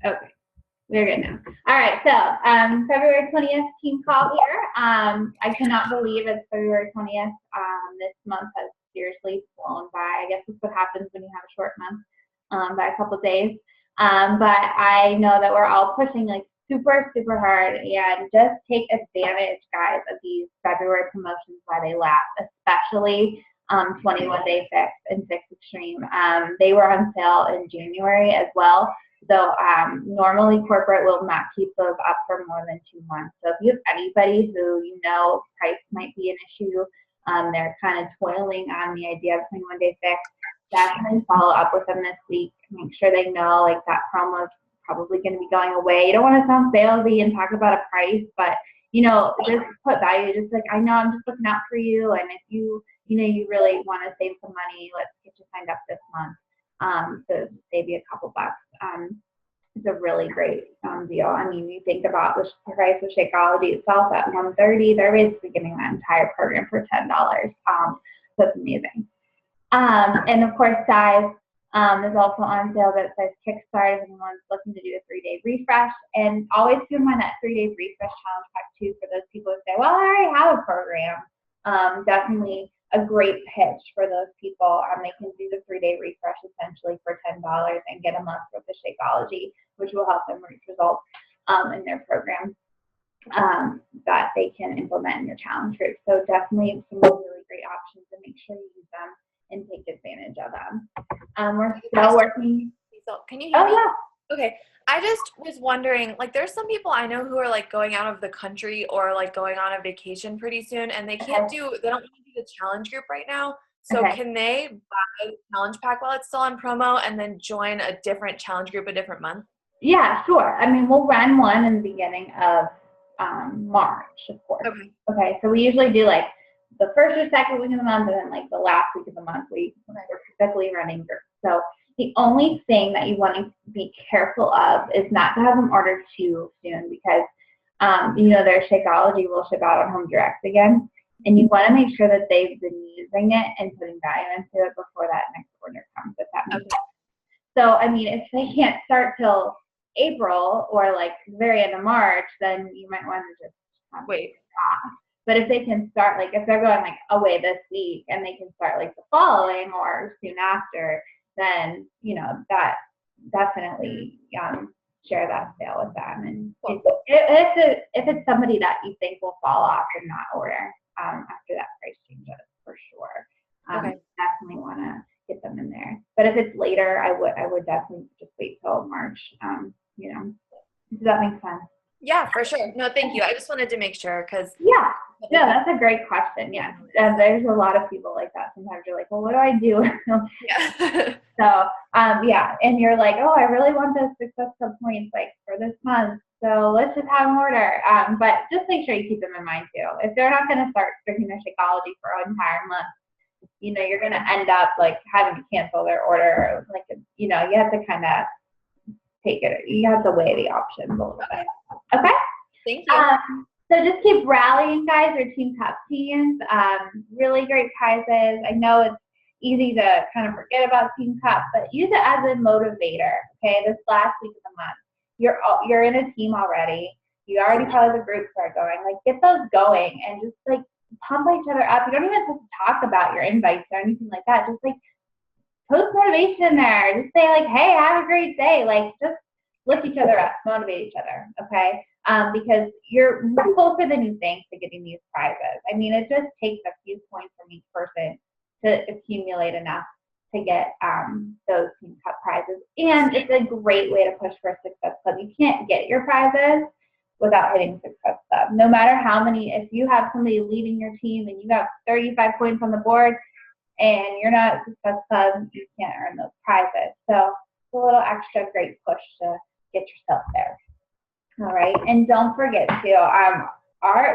Okay. We're good now. All right, so February 20th team call here. I cannot believe it's February 20th. This month has seriously flown by. I guess that's what happens when you have a short month, by a couple of days. But I know that we're all pushing like super, super hard, and just take advantage, guys, of these February promotions while they last, especially 21 Day Fix and Fix Extreme. They were on sale in January as well. So normally corporate will not keep those up for more than 2 months. So if you have anybody who you know price might be an issue, they're kind of toiling on the idea of 21 Day Fix, definitely follow up with them this week. Make sure they know like that promo is probably going to be going away. You don't want to sound salesy and talk about a price, but just put value. Just like, I know I'm just looking out for you, and if you really want to save some money, let's get you signed up this month. To save you a couple bucks. It's a really great deal. I mean, you think about the price of Shakeology itself at $130, they're basically getting that entire program for $10. So it's amazing. And of course, size is also on sale, but it says Kickstart if anyone's looking to do a 3-day refresh. And always keep in mind that 3-day refresh challenge pack too for those people who say, well, I already have a program. Definitely a great pitch for those people. They can do the 3-day refresh essentially for $10 and get a month worth of Shakeology, which will help them reach results in their program that they can implement in your challenge group. So definitely some really great options, and make sure you use them and take advantage of them. We're still working. Can you hear me? Yeah. Okay. I just was wondering, like, there's some people I know who are like going out of the country or like going on a vacation pretty soon, and they don't want to do the challenge group right now. So can they buy the challenge pack while it's still on promo and then join a different challenge group a different month? Yeah, sure. I mean, we'll run one in the beginning of March, of course. Okay. So we usually do like the first or second week of the month, and then like the last week of the month we're typically running groups. So the only thing that you want to be careful of is not to have them ordered too soon, because their Shakeology will ship out on Home Direct again, and you want to make sure that they've been using it and putting value into it before that next order comes, if that makes sense. So I mean, if they can't start till April or like the very end of March, then you might want to just wait. But if they can start, like if they're going like away this week and they can start like the following or soon after, then that definitely share that sale with them. And if it's somebody that you think will fall off and not order after that price changes, for sure. Definitely want to get them in there. But if it's later, I would definitely just wait till March. Does that make sense? Yeah, for sure. No, thank you. I just wanted to make sure because that's a great question. Yes, and there's a lot of people like that. Sometimes you're like, well, what do I do? So and you're like, oh, I really want those Success Club points like for this month. So let's just have them order. But just make sure you keep them in mind too. If they're not going to start drinking their Shakeology for an entire month, you're going to end up like having to cancel their order. Like, you have to kind of take it. You have to weigh the options a little bit. Okay. Thank you. So just keep rallying, guys. Your Team Cup teams. Really great prizes. I know it's easy to kind of forget about Team Cup, but use it as a motivator. Okay. This last week of the month, you're in a team already. You already probably the groups are going. Like, get those going and just like pump each other up. You don't even have to talk about your invites or anything like that. Just like post motivation in there. Just say like, hey, have a great day. Like, just lift each other up, motivate each other. Okay. Because you're much closer than you think to getting these prizes. I mean, it just takes a few points from each person to accumulate enough to get those Team Cup prizes. And it's a great way to push for a Success Club. You can't get your prizes without hitting Success Club. No matter how many, if you have somebody leading your team and you got 35 points on the board and you're not at Success Club, you can't earn those prizes. So it's a little extra great push to get yourself there. All right, and don't forget to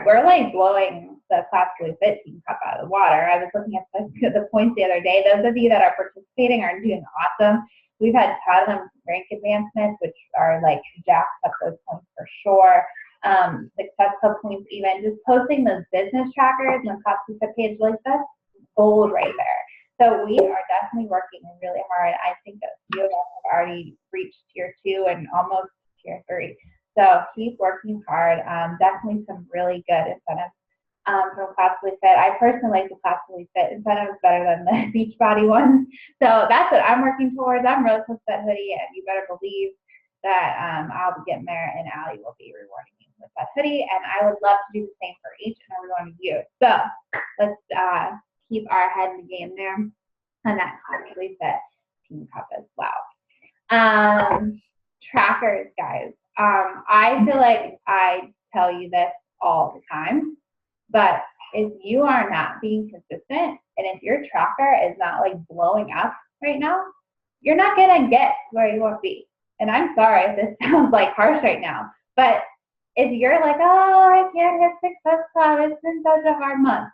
we're like blowing the Class Blue Fit Team Cup out of the water. I was looking at the points the other day. Those of you that are participating are doing awesome. We've had a ton of rank advancements, which are like jacks up those points for sure. Success Club points, even just posting those business trackers on the Class Blue Fit page, like that's gold right there. So we are definitely working really hard. I think a few of us have already reached tier 2 and almost tier 3. So keep working hard. Definitely some really good incentives from Classically Fit. I personally like the Classically Fit incentives better than the Beachbody ones. So that's what I'm working towards. I'm really close to that hoodie, and you better believe that I'll be getting there, and Allie will be rewarding me with that hoodie, and I would love to do the same for each and every one of you. So let's keep our head in the game there on that Classically Fit Team Cup as well. Trackers, guys. I feel like I tell you this all the time, but if you are not being consistent, and if your tracker is not like blowing up right now, you're not gonna get where you want to be. And I'm sorry if this sounds like harsh right now, but if you're like, oh, I can't hit Success Club, it's been such a hard month,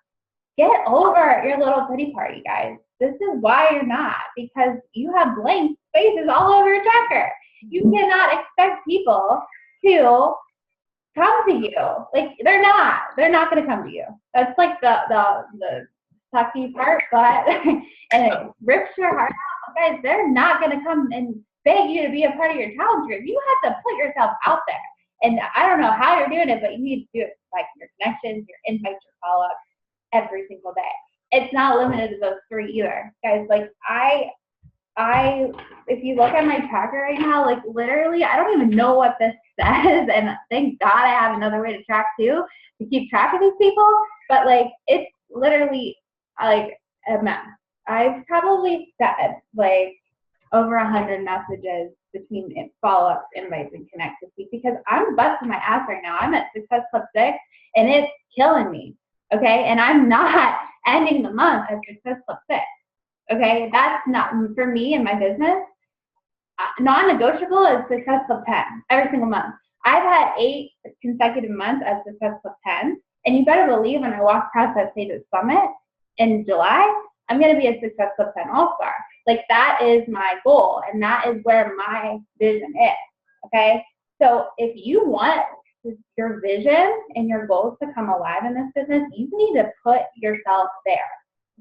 get over your little pity party, guys. This is why you're not, because you have blank spaces all over your tracker. You cannot expect people to come to you. Like, they're not going to come to you. That's like the sucky part, but and it rips your heart out. Guys, they're not going to come and beg you to be a part of your challenge group. You have to put yourself out there. And I don't know how you're doing it, but you need to do it like your connections, your invites, your follow-ups every single day. It's not limited to those 3 either. Guys, like if you look at my tracker right now, like literally, I don't even know what this says, and thank God I have another way to track too, to keep track of these people, but like, it's literally like a mess. I've probably said like over 100 messages between follow-ups, invites, and connects this week, because I'm busting my ass right now. I'm at Success Club 6, and it's killing me, okay? And I'm not ending the month at Success Club 6. Okay, that's not for me and my business. Non-negotiable is Success Club 10 every single month. I've had 8 consecutive months at Success Club 10, and you better believe when I walk across that stage at Summit in July, I'm going to be a Success Club 10 All-Star. Like, that is my goal, and that is where my vision is. Okay, so if you want your vision and your goals to come alive in this business, you need to put yourself there.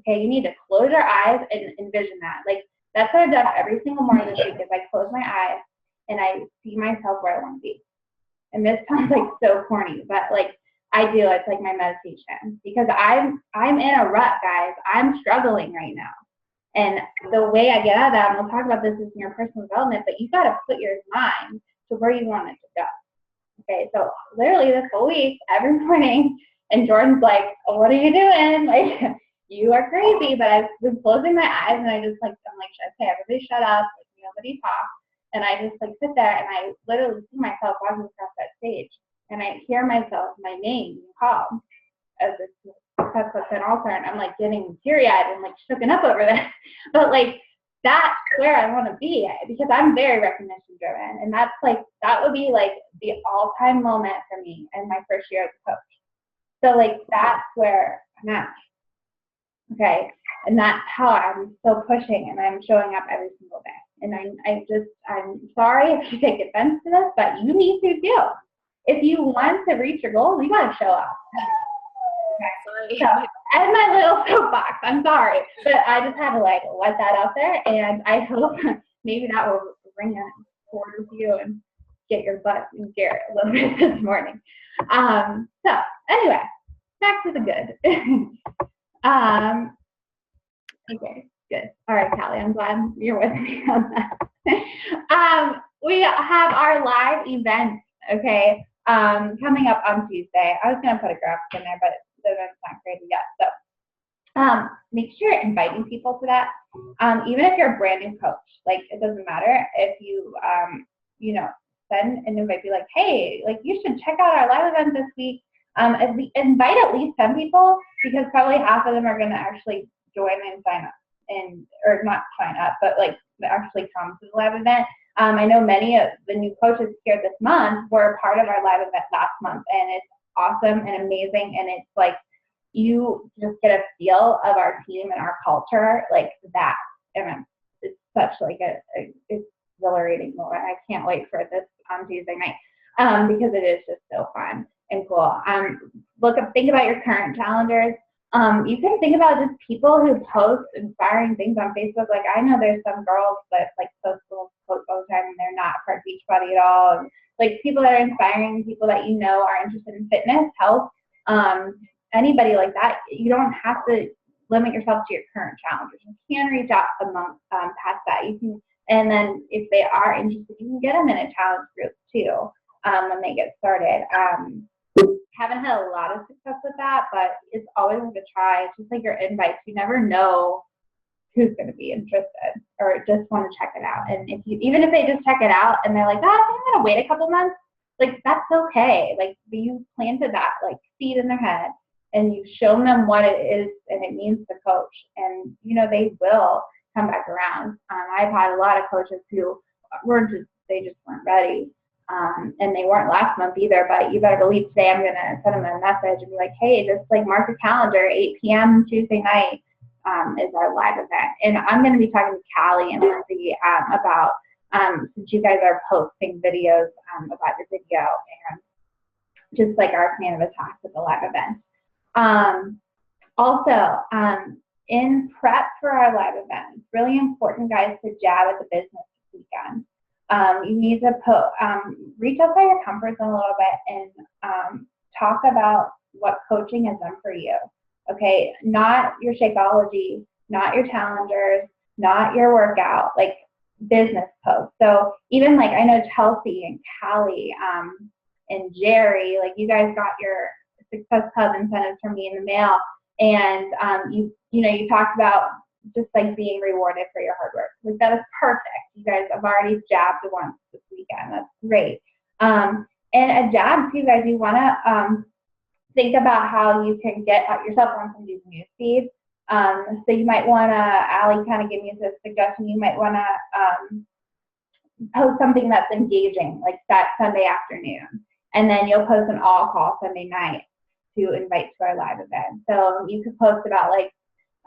Okay, you need to close your eyes and envision that. Like, that's what I've done every single morning this week, is I close my eyes and I see myself where I want to be. And this sounds like so corny, but like, I do. It's like my meditation, because I'm in a rut, guys. I'm struggling right now. And the way I get out of that, and we'll talk about this in your personal development, but you got to put your mind to where you want it to go. Okay, so literally this whole week, every morning, and Jordan's like, oh, what are you doing? Like, you are crazy, but I've been closing my eyes, and I'm like, okay, everybody shut up, like, nobody talk, and I just like sit there, and I literally see myself walking across that stage, and I hear myself, my name being called as this Success Club 10 All-Star, and I'm like getting teary-eyed and like shooken up over this, but like, that's where I want to be, because I'm very recognition driven, and that's like, that would be like the all-time moment for me in my first year as a coach. So like, that's where I'm at. Okay, and that's how I'm still pushing, and I'm showing up every single day. And I'm sorry if you take offense to this, but you need to too. If you want to reach your goals, you gotta show up. Okay. So, as my little soapbox, I'm sorry, but I just had to like let that out there, and I hope maybe that will bring it forward with you and get your butt in gear a little bit this morning. So anyway, back to the good. Okay, good. All right, Callie, I'm glad you're with me on that. We have our live event, okay, coming up on Tuesday. I was going to put a graphic in there, but the event's not created yet. So make sure you're inviting people to that. Even if you're a brand new coach, like, it doesn't matter if you, send an invite, be like, hey, like, you should check out our live event this week. Invite at least 10 people, because probably half of them are going to actually join and sign up, or not sign up, but like actually come to the live event. I know many of the new coaches here this month were a part of our live event last month, and it's awesome and amazing, and it's like, you just get a feel of our team and our culture like that. And it's such like a exhilarating moment. I can't wait for this on Tuesday night, because it is just so fun and cool. Think about your current challengers. You can think about just people who post inspiring things on Facebook. Like, I know there's some girls that like post little quotes all the time, and they're not part of Beachbody at all, and like people that are inspiring, people that you know are interested in fitness, health, anybody like that. You don't have to limit yourself to your current challenges. You can reach out past that. You can, and then if they are interested, you can get them in a challenge group too when they get started. Haven't had a lot of success with that, but it's always worth a try. It's just like your invites. You never know who's going to be interested or just want to check it out. And even if they just check it out and they're like, oh, I'm going to wait a couple months, like that's okay. Like you planted that like seed in their head and you show them what it is and it means to coach, and they will come back around. I've had a lot of coaches who they just weren't ready. And they weren't last month either, but you better believe today I'm going to send them a message and be like, hey, just like mark your calendar, 8 p.m. Tuesday night is our live event. And I'm going to be talking to Callie and Lindsay about, since you guys are posting videos about your video and just like our plan of attack with the live event. Also, in prep for our live event, it's really important, guys, to jab at the business this weekend. You need to reach outside your comfort zone a little bit and talk about what coaching has done for you. Okay, not your Shakeology, not your challengers, not your workout, like business posts. So even like I know Chelsea and Callie and Jerry, like you guys got your Success Hub incentives from me in the mail, and you talked about just like being rewarded for your hard work. Like that is perfect. You guys have already jabbed once this weekend. That's great. And a jab too, guys, you want to think about how you can get yourself on some of these news feeds. So you might want to, Allie kind of gave me this suggestion, you might want to post something that's engaging, like that Sunday afternoon. And then you'll post an all-call Sunday night to invite to our live event. So you could post about like,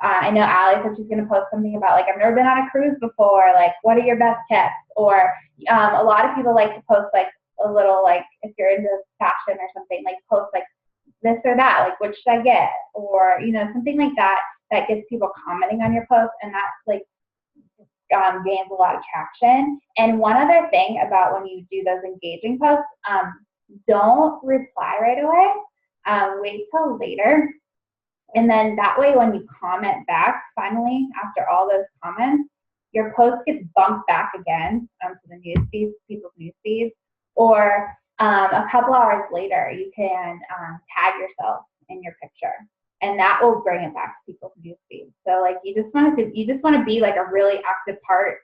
I know Allie said she's going to post something about like, I've never been on a cruise before, like what are your best tips? Or a lot of people like to post like a little, like if you're into fashion or something, like post like this or that, like what should I get? Or, something like that gets people commenting on your post, and that like gains a lot of traction. And one other thing about when you do those engaging posts, don't reply right away. Wait till later. And then that way when you comment back, finally, after all those comments, your post gets bumped back again to the news feeds, people's news feeds. Or a couple hours later, you can tag yourself in your picture, and that will bring it back to people's news feeds. So like you just want to be like a really active part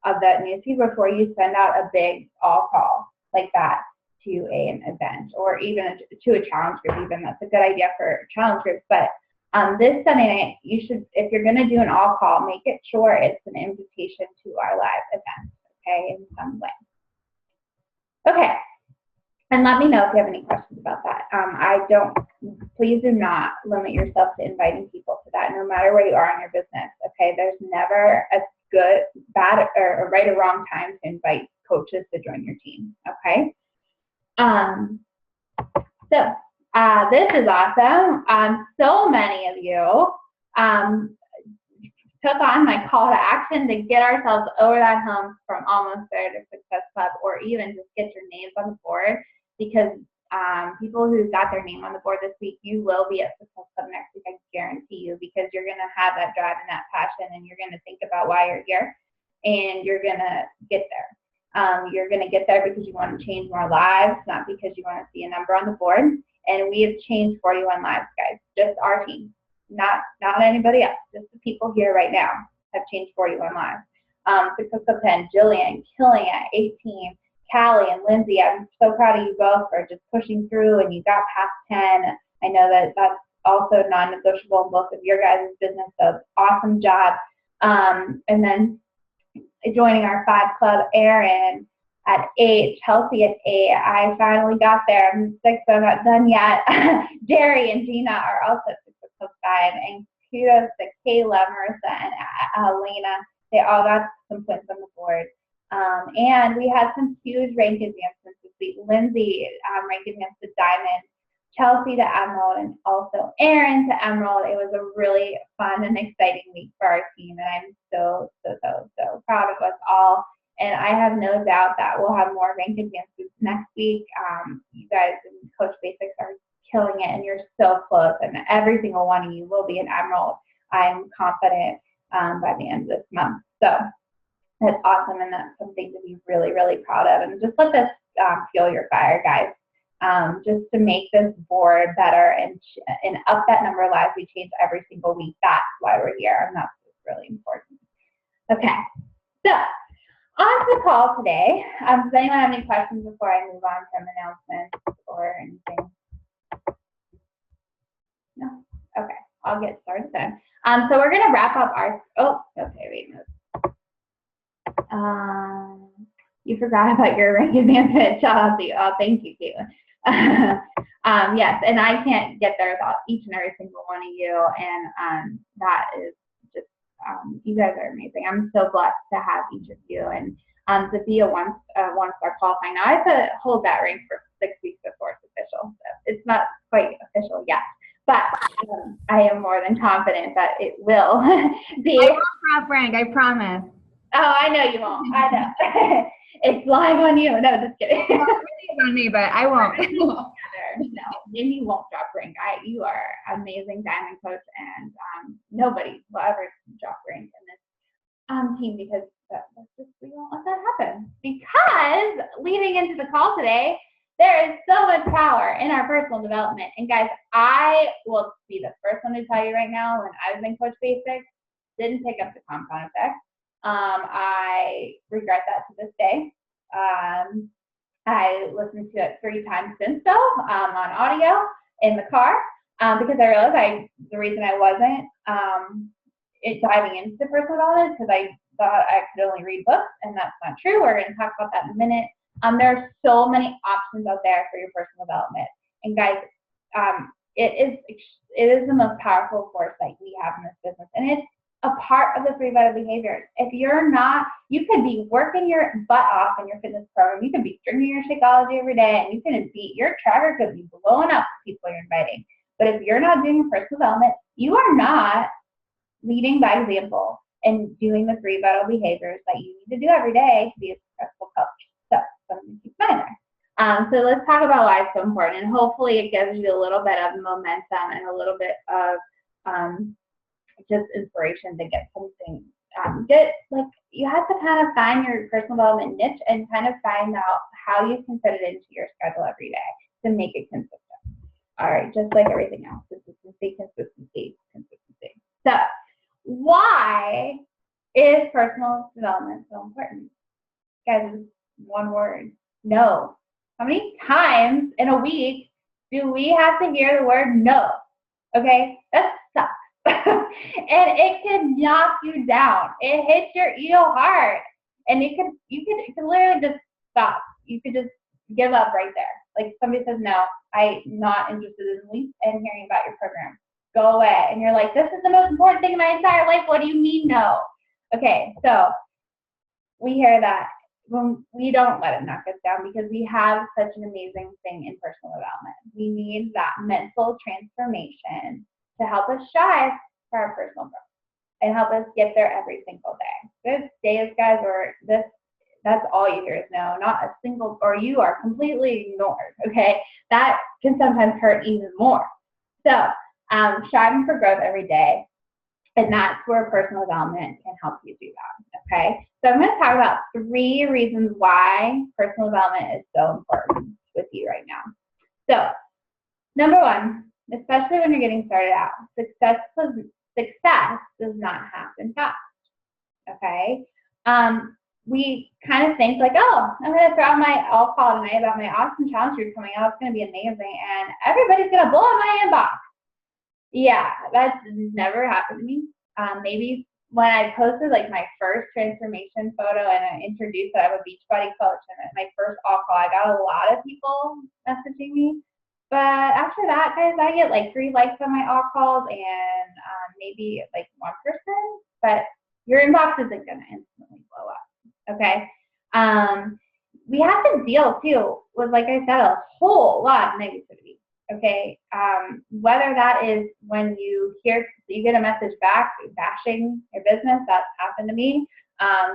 of that news feed before you send out a big all call like that to an event or even to a challenge group. Even that's a good idea for challenge groups, but this Sunday night, you should, if you're going to do an all call, make it sure it's an invitation to our live event, okay, in some way. Okay, and let me know if you have any questions about that. Please do not limit yourself to inviting people to that, no matter where you are in your business, okay? There's never a good, bad, or right or wrong time to invite coaches to join your team, okay? This is awesome. So many of you took on my call to action to get ourselves over that hump from almost there to Success Club, or even just get your names on the board, because people who got their name on the board this week, you will be at Success Club next week, I guarantee you, because you're going to have that drive and that passion, and you're going to think about why you're here, and you're going to get there. You're going to get there because you want to change more lives, not because you want to see a number on the board. And we have changed 41 lives, guys, just our team, not anybody else, just the people here right now have changed 41 lives. Success Club 10, Jillian, killing it, 18, Callie and Lindsay, I'm so proud of you both for just pushing through, and you got past 10. I know that that's also non-negotiable in both of your guys' business, so awesome job. And then joining our 5 club, Erin at 8, Chelsea at 8. I finally got there. I'm 6, so I'm not done yet. Jerry and Gina are also at 6 5, and kudos to Kayla, Marissa, and Elena. They all got some points on the board. And we had some huge rank advancements this week. Lindsay ranked advanced to Diamond, Chelsea to Emerald, and also Erin to Emerald. It was a really fun and exciting week for our team, and I'm so proud of us all. And I have no doubt that we'll have more rank advancements next week. You guys in Coach Basics are killing it, and you're so close, and every single one of you will be an Emerald. I'm confident by the end of this month. So that's awesome, and that's something to be really, really proud of. And just let this fuel your fire, guys. Just to make this board better and up that number of lives we change every single week. That's why we're here, and that's really important. Okay, so on to the call today. Does anyone have any questions before I move on from announcements or anything? No? Okay, I'll get started then. So we're going to wrap up our, you forgot about your rank advancement. Shout out to you. Oh, thank you, Caitlin. Yes, and I can't get there without each and every single one of you, and that is just, you guys are amazing. I'm so blessed to have each of you, and to be a one-star qualifying. Now, I have to hold that rank for 6 weeks before it's official. So it's not quite official yet, but I am more than confident that it will be. I won't drop rank, I promise. Oh, I know you won't. I know. It's live on you. No, just kidding. It's on me, but I won't. No, Amy won't drop rank. You are amazing diamond coach, and nobody will ever drop rank in this team, because that's just, we won't let that happen. Because leading into the call today, there is so much power in our personal development. And guys, I will be the first one to tell you right now, when I was in Coach Basics, didn't pick up the compound effect. I regret that to this day. I listened to it 3 times since though, on audio in the car, because I realized the reason I wasn't diving into personal development, because I thought I could only read books, and that's not true. We're going to talk about that in a minute. There are so many options out there for your personal development, and guys, it is the most powerful force that we have in this business, and it's a part of the 3 vital behaviors. If you're not, you could be working your butt off in your fitness program. You could be drinking your Shakeology every day, and you can be, your tracker could be blowing up with people you're inviting. But if you're not doing your personal development, you are not leading by example and doing the 3 vital behaviors that you need to do every day to be a successful coach. So something to keep in mind there. So let's talk about why it's so important, and hopefully it gives you a little bit of momentum and a little bit of just inspiration to get something, you have to kind of find your personal development niche and kind of find out how you can fit it into your schedule every day to make it consistent. All right, just like everything else, consistency, consistency, consistency. So why is personal development so important? Guys, it's one word: no. How many times in a week do we have to hear the word no? Okay, that sucks. And it can knock you down. It hits your ego hard, and you can literally just stop. You could just give up right there. Like somebody says, no, I'm not interested in hearing about your program. Go away. And you're like, this is the most important thing in my entire life. What do you mean no? Okay, so we hear that. When we don't let it knock us down, because we have such an amazing thing in personal development. We need that mental transformation to help us strive for our personal growth and help us get there every single day. There's days, guys, or that's all you hear is no, not a single, or you are completely ignored, okay? That can sometimes hurt even more. So striving for growth every day, and that's where personal development can help you do that, okay? So I'm going to talk about 3 reasons why personal development is so important with you right now. So number 1, especially when you're getting started out, success does not happen fast, okay? We kind of think like, oh, I'm going to throw out I'll call tonight about my awesome challenge group coming out. It's going to be amazing, and everybody's going to blow up my inbox. Yeah, that's never happened to me. Maybe when I posted like my first transformation photo and I introduced that I'm a Beachbody coach, and at my first all call, I got a lot of people messaging me. But after that, guys, I get like 3 likes on my all calls and maybe like 1 person, but your inbox isn't going to instantly blow up, okay? We have to deal, too, with, like I said, a whole lot of negativity, okay? Whether that is when you get a message back bashing your business, that's happened to me,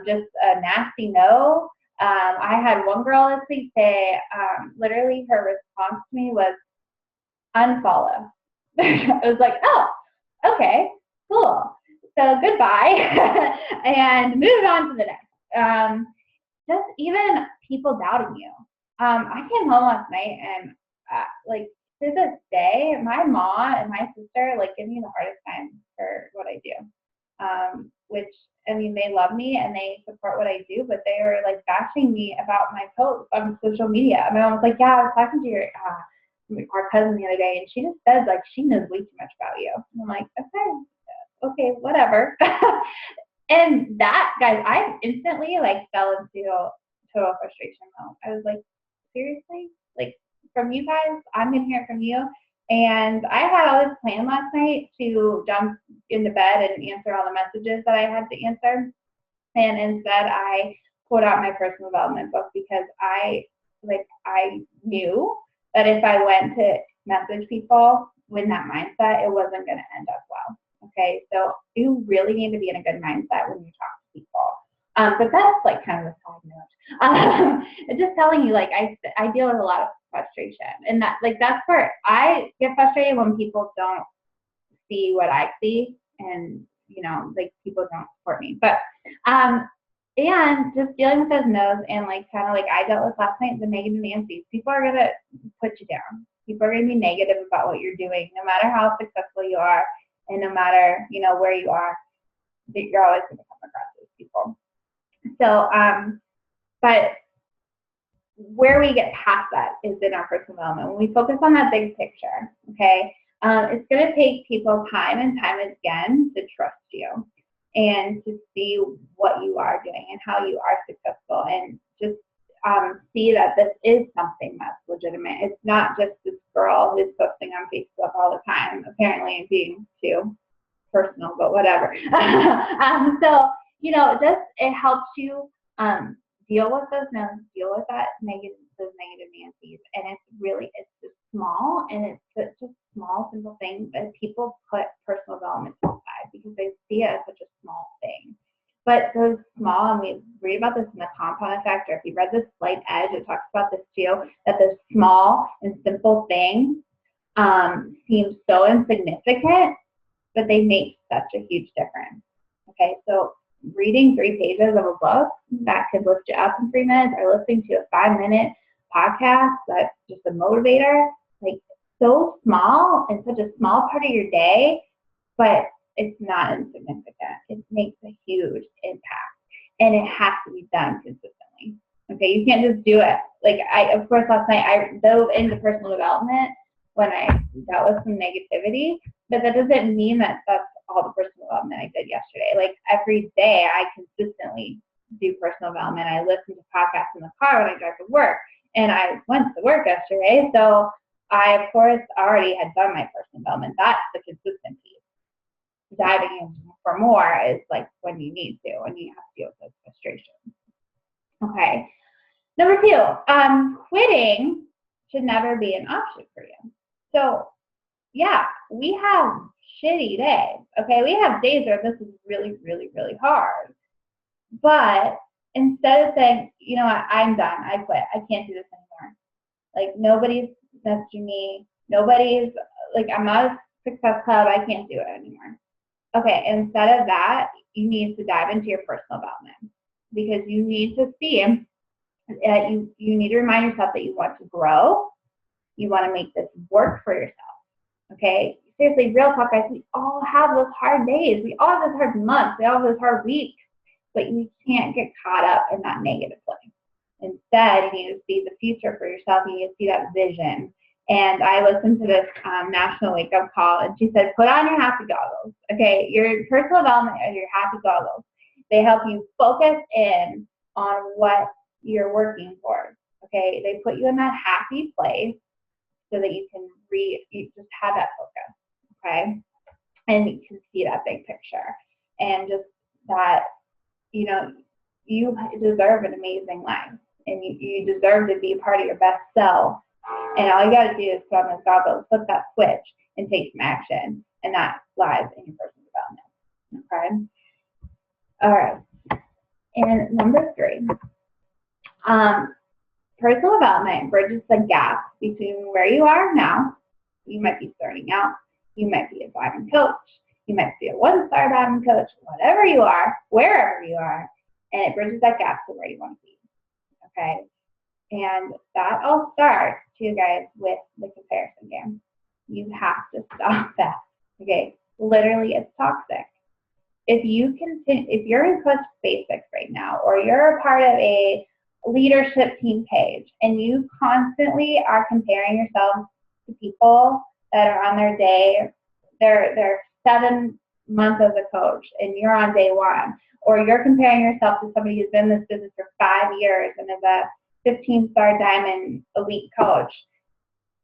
just a nasty no, I had one girl this week say, literally her response to me was unfollow. I was like, oh, okay, cool. So goodbye, and move on to the next. Just even people doubting you. I came home last night and like to this day, my mom and my sister like give me the hardest time for what I do. Which I mean, they love me and they support what I do, but they were like bashing me about my posts on social media. My mom was like, "Yeah, I was talking to our cousin the other day, and she just said like she knows way too much about you." And I'm like, okay, whatever. And that, guys, I instantly like fell into total frustration mode. I was like, seriously? Like, from you guys, I'm gonna hear it from you. And I had all this planned last night to jump into bed and answer all the messages that I had to answer. And instead, I pulled out my personal development book because I knew that if I went to message people with that mindset, it wasn't going to end up well. Okay, so you really need to be in a good mindset when you talk to people. But that's like kind of a side note. Just telling you, like I deal with a lot of frustration, and that's where I get frustrated when people don't see what I see, and like people don't support me. But and just dealing with those no's and like kind of like I dealt with last night, the negative Nancy's. People are gonna put you down. People are gonna be negative about what you're doing, no matter how successful you are, and no matter where you are. You're always gonna come across those people. So, but where we get past that is in our personal development. When we focus on that big picture, okay, it's going to take people time and time again to trust you and to see what you are doing and how you are successful, and just see that this is something that's legitimate. It's not just this girl who's posting on Facebook all the time, apparently being too personal, but whatever. So, it helps you deal with those no's, deal with those negative Nancy's, and it's just small, and it's just small, simple things that people put personal development aside because they see it as such a small thing. But those small, and we read about this in the compound effect, or if you read The Slight Edge, it talks about this too, that those small and simple things seem so insignificant, but they make such a huge difference. Okay, so reading 3 pages of a book that could lift you up in 3 minutes, or listening to a 5-minute podcast that's just a motivator, like so small and such a small part of your day, but it's not insignificant. It makes a huge impact, and it has to be done consistently. Okay, you can't just do it. Like of course, last night I dove into personal development when I dealt with some negativity, but that doesn't mean that that's all the personal development I did yesterday. Like every day I consistently do personal development. I listen to podcasts in the car when I drive to work, and I went to work yesterday. So I, of course, already had done my personal development. That's the consistent piece. Diving in for more is like when you need to, when you have to deal with those frustrations. Okay. Number 2, quitting should never be an option for you. So yeah, we have shitty days. Okay, we have days where this is really, really, really hard. But instead of saying, you know what, I'm done, I quit, I can't do this anymore. Like nobody's messaging me, nobody's like, I'm not a success club, I can't do it anymore. Okay, instead of that, you need to dive into your personal development, because you need to see, you need to remind yourself that you want to grow, you want to make this work for yourself. Okay, seriously, real talk, guys, we all have those hard days, we all have those hard months, we all have those hard weeks, but you can't get caught up in that negative place. Instead, you need to see the future for yourself, you need to see that vision. And I listened to this national wake-up call, and she said, put on your happy goggles. Okay, your personal development are your happy goggles. They help you focus in on what you're working for. Okay, they put you in that happy place so that you can you just have that focus. Okay, and you can see that big picture, and just that you deserve an amazing life, and you deserve to be a part of your best self. And all you got to do is put on those goggles, flip that switch, and take some action. And that lies in your personal development. Okay? All right. And number 3, Personal development bridges the gap between where you are now. You might be starting out. You might be a diving coach. You might be a one-star diving coach, whatever you are, wherever you are, and it bridges that gap to where you want to be, okay? And that all starts, too, guys, with the comparison game. You have to stop that, okay? Literally, it's toxic. If you're in Coach Basics right now, or you're a part of a leadership team page, and you constantly are comparing yourself to people that are on their day, their 7 months as a coach, and you're on day 1, or you're comparing yourself to somebody who's been in this business for 5 years and is a 15-star diamond elite coach,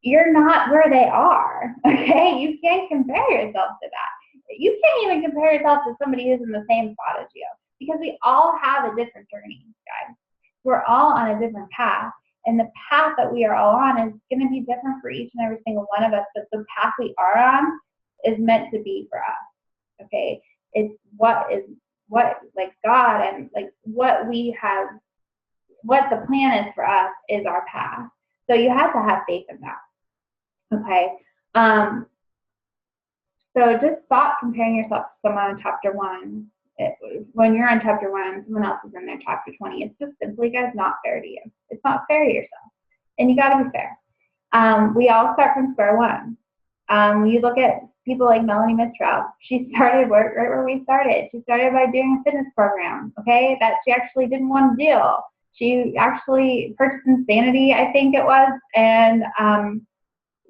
you're not where they are, okay? You can't compare yourself to that. You can't even compare yourself to somebody who's in the same spot as you, because we all have a different journey, guys. We're all on a different path, and the path that we are all on is going to be different for each and every single one of us, but the path we are on is meant to be for us, okay? It's what like God and like what we have, what the plan is for us is our path. So you have to have faith in that, okay? So just stop comparing yourself to someone in chapter 1. When you're on chapter 1, someone else is in their chapter 20. It's just simply, guys, not fair to you. It's not fair to yourself, and you got to be fair. We all start from square one. You look at people like Melanie Mistral. She started right where we started. She started by doing a fitness program, okay, that she actually didn't want to do. She actually purchased Insanity, I think it was, and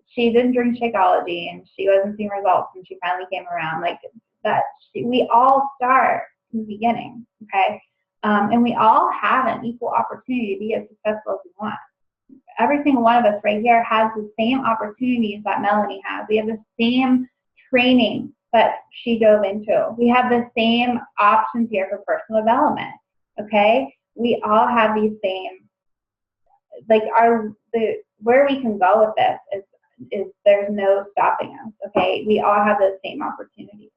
she didn't drink Shakeology, and she wasn't seeing results, and she finally came around. Like that, we all start from the beginning, okay? And we all have an equal opportunity to be as successful as we want. Every single one of us right here has the same opportunities that Melanie has. We have the same training that she dove into. We have the same options here for personal development, okay? We all have these same, like where we can go with this is there's no stopping us, okay? We all have those same opportunities.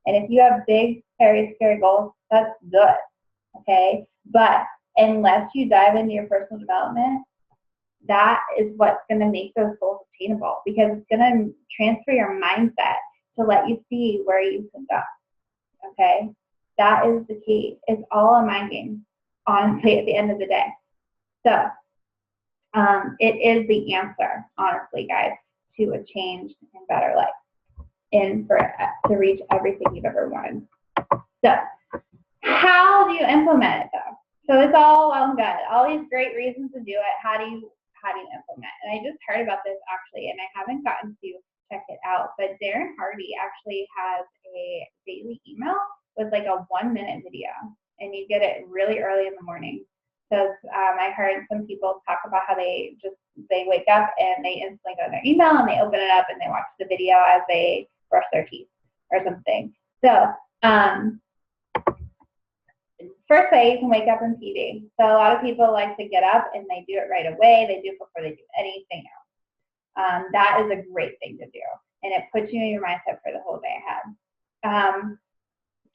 And if you have big, scary goals, that's good, okay? But unless you dive into your personal development, that is what's going to make those goals attainable, because it's going to transfer your mindset to let you see where you can go, okay? That is the key. It's all a mind game, honestly, at the end of the day. So it is the answer, honestly, guys, to a changed and better life and to reach everything you've ever wanted. So how do you implement it, though? So it's all well and good. All these great reasons to do it. How do you implement? And I just heard about this, actually, and I haven't gotten to check it out, but Darren Hardy actually has a daily email with like a 1-minute video, and you get it really early in the morning. So I heard some people talk about how they wake up and they instantly go to their email and they open it up and they watch the video as they brush their teeth or something. So first way, you can wake up in PD. So a lot of people like to get up and they do it right away. They do it before they do anything else. That is a great thing to do, and it puts you in your mindset for the whole day ahead.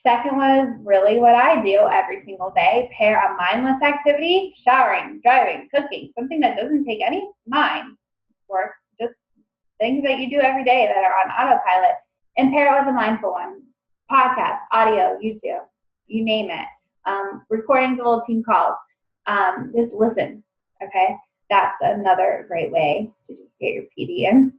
Second one is really what I do every single day. Pair a mindless activity, showering, driving, cooking, something that doesn't take any mind work, just things that you do every day that are on autopilot, and pair it with a mindful one. Podcast, audio, YouTube, you name it. Recording the little team calls. Just listen, okay? That's another great way to just get your PD in.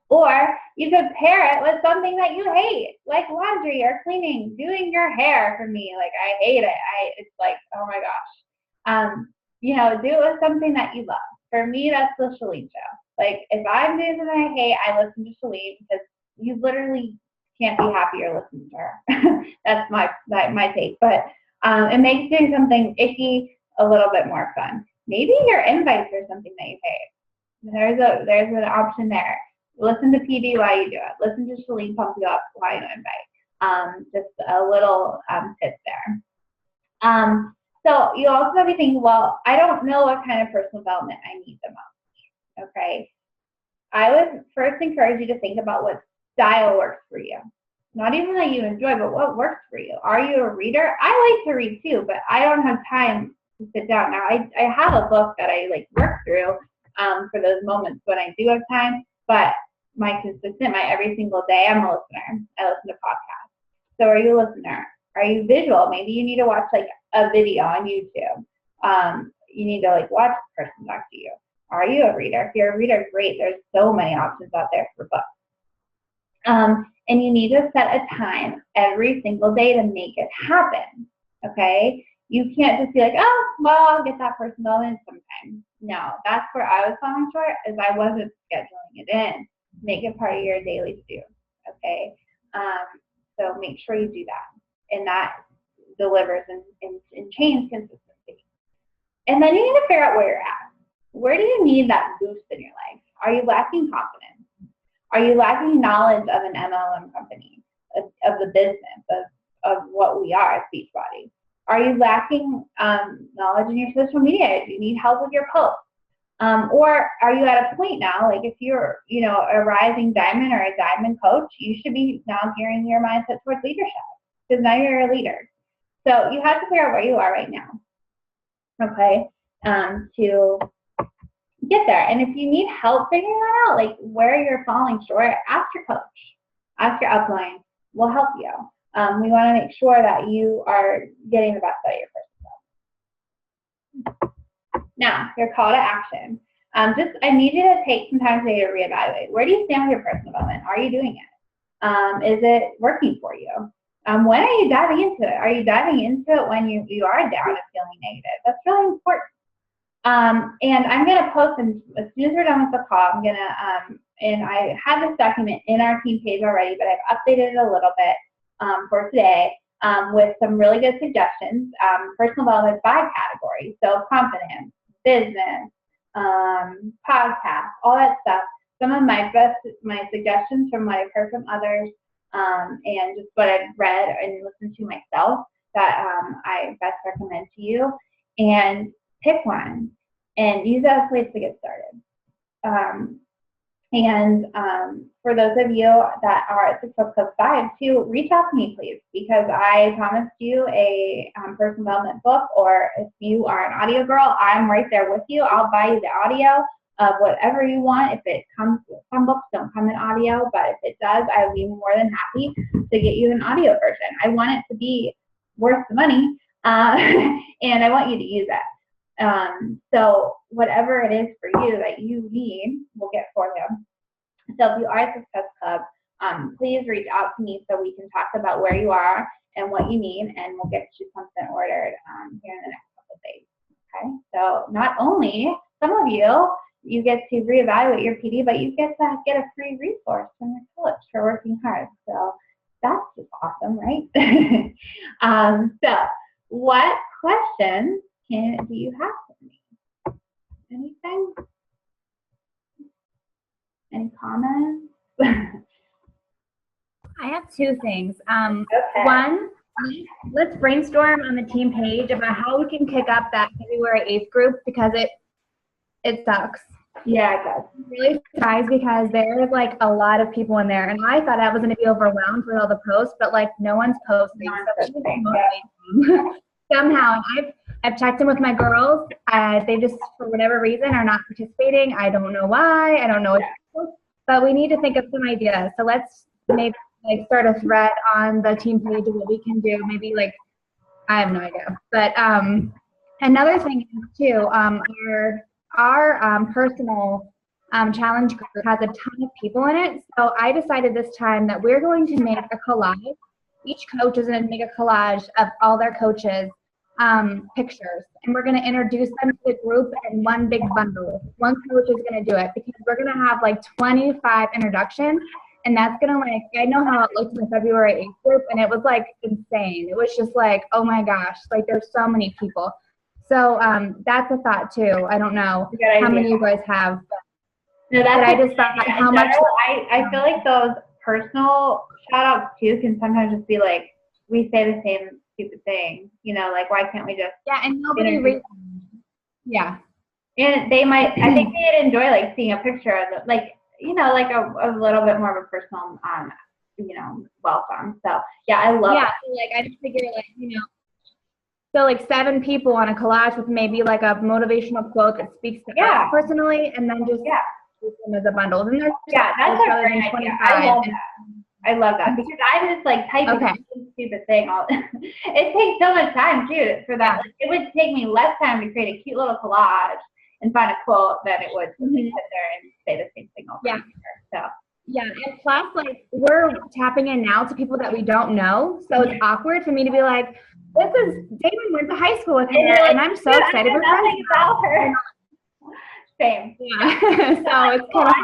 Or you could pair it with something that you hate, like laundry or cleaning, doing your hair. For me, like, I hate it. It's like, oh my gosh. Do it with something that you love. For me, that's the Chalene Show. Like, if I'm doing something I hate, I listen to Chalene, because you literally can't be happier listening to her. That's my take. But it makes doing something icky a little bit more fun. Maybe your invites are something that you hate. There's an option there. Listen to PD while you do it. Listen to Chalene pump you up while you invite. Just a little tip there. So you also have to be thinking, well, I don't know what kind of personal development I need the most. Okay. I would first encourage you to think about what style works for you. Not even that you enjoy, but what works for you. Are you a reader? I like to read too, but I don't have time to sit down. Now, I have a book that I like work through for those moments when I do have time, but my every single day, I'm a listener. I listen to podcasts. So are you a listener? Are you visual? Maybe you need to watch like a video on YouTube. You need to like watch the person talk to you. Are you a reader? If you're a reader, great. There's so many options out there for books. And you need to set a time every single day to make it happen. Okay? You can't just be like, oh, well, I'll get that person going sometime. No, that's where I was falling short, is I wasn't scheduling it in. Make it part of your daily to do. Okay? So make sure you do that. And that delivers and change consistency. And then you need to figure out where you're at. Where do you need that boost in your life? Are you lacking confidence? Are you lacking knowledge of an MLM company, of the business, of what we are as Beachbody? Are you lacking knowledge in your social media? Do you need help with your posts? Or are you at a point now, like if you're, a rising diamond or a diamond coach, you should be now gearing your mindset towards leadership, because now you're a leader. So you have to figure out where you are right now, okay, to get there. And if you need help figuring that out, like where you're falling short, ask your coach, ask your upline. We'll help you. We want to make sure that you are getting the best out of your personal. Now, your call to action. I need you to take some time today to reevaluate. Where do you stand with your personal development? Are you doing it? Is it working for you? When are you diving into it? Are you diving into it when you are down and feeling negative? That's really important. And I'm going to post, as soon as we're done with the call, I'm going to, and I have this document in our team page already, but I've updated it a little bit for today with some really good suggestions, personal development by category. So confidence, business, podcast, all that stuff. Some of my suggestions from what I've heard from others and just what I've read and listened to myself that I best recommend to you. And pick one and use that as a place to get started. For those of you that are at Success Club 5 too, reach out to me please, because I promised you a personal development book, or if you are an audio girl, I'm right there with you. I'll buy you the audio of whatever you want. If it comes, some books don't come in audio, but if it does, I will be more than happy to get you an audio version. I want it to be worth the money, and I want you to use it. So whatever it is for you that you need, we'll get for you. So if you are at Success Club, please reach out to me so we can talk about where you are and what you need, and we'll get you something ordered here in the next couple of days. Okay. So not only some of you get to reevaluate your PD, but you get to get a free resource from your coach for working hard. So that's just awesome, right? So what questions do you have for me? Anything? Any comments? I have two things. Okay. One, let's brainstorm on the team page about how we can kick up that February 8th group, because it sucks. Yeah, it does. I'm really surprised because there's like a lot of people in there, and I thought I was going to be overwhelmed with all the posts, but like no one's posting. Somehow, and I've checked in with my girls. They just, for whatever reason, are not participating. I don't know why. I don't know what to do, but we need to think of some ideas. So let's maybe like start a thread on the team page of what we can do. Maybe like, I have no idea. But another thing is too, our personal challenge group has a ton of people in it. So I decided this time that we're going to make a collage. Each coach is going to make a collage of all their coaches' pictures, and we're going to introduce them to the group in one big bundle. One coach is going to do it, because we're going to have like 25 introductions, and that's going to like, I know how it looked in the February 8th group, and it was like insane. It was just like, oh my gosh, like there's so many people. So that's a thought too. I don't know how many you guys have, but I just thought how much. I feel like those personal shout outs too can sometimes just be like, we say the same stupid thing, like why can't we just and nobody reads. Yeah. And they might, I think they'd enjoy like seeing a picture of it, like like a little bit more of a personal welcome. So yeah, I love it. So, like I just figure like So like 7 people on a collage with maybe like a motivational quote that speaks to us personally, and then just use them as a bundle. And there's that's a great idea. I love that because I'm just like typing some stupid thing. It takes so much time too for that. Like, it would take me less time to create a cute little collage and find a quote than it would to sit there and say the same thing over and over. So. Yeah, and plus, like, we're tapping in now to people that we don't know, so it's awkward for me to be like, this is, Damon went to high school with her, and I'm so excited for nothing about her. Same. Yeah, so it's kind of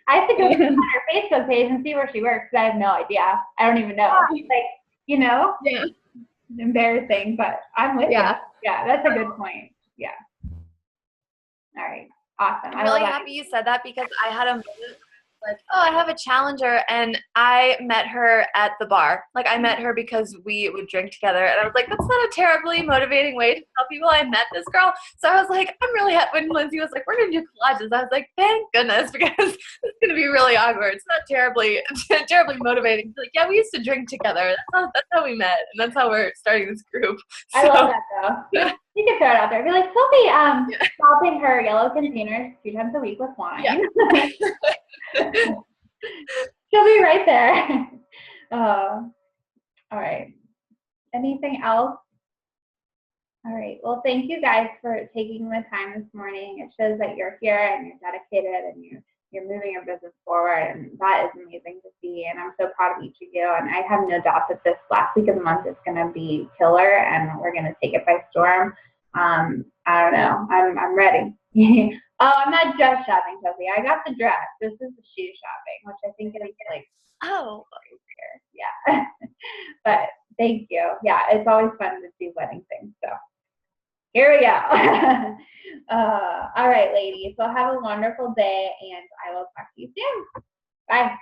I have to go to her Facebook page and see where she works, because I have no idea. I don't even know. Like, you know? Yeah. Embarrassing, but I'm with you. Yeah, that's a good point. Yeah. All right. Awesome. I'm really happy you said that because I had a moment like, oh, I have a challenger, and I met her at the bar. Like, I met her because we would drink together, and I was like, that's not a terribly motivating way to tell people I met this girl. So I was like, I'm really happy. When Lindsay was like, we're going to do collages, I was like, thank goodness, because it's going to be really awkward. It's not terribly motivating. Like, yeah, we used to drink together. That's how we met, and that's how we're starting this group. So, I love that, though. You can throw it out there. Be like, Sophie, stopping her yellow containers 2 times a week with wine. Yeah. She'll be right there. All right. Anything else? All right. Well, thank you guys for taking the time this morning. It shows that you're here and you're dedicated and you're moving your business forward, and that is amazing to see. And I'm so proud of each of you. And I have no doubt that this last week of the month is going to be killer, and we're going to take it by storm. I don't know. I'm ready. Oh, I'm not dress shopping, Sophie. I got the dress. This is the shoe shopping, which I think is like yeah. But thank you. Yeah, it's always fun to do wedding things. So here we go. All right, ladies. Well, have a wonderful day, and I will talk to you soon. Bye.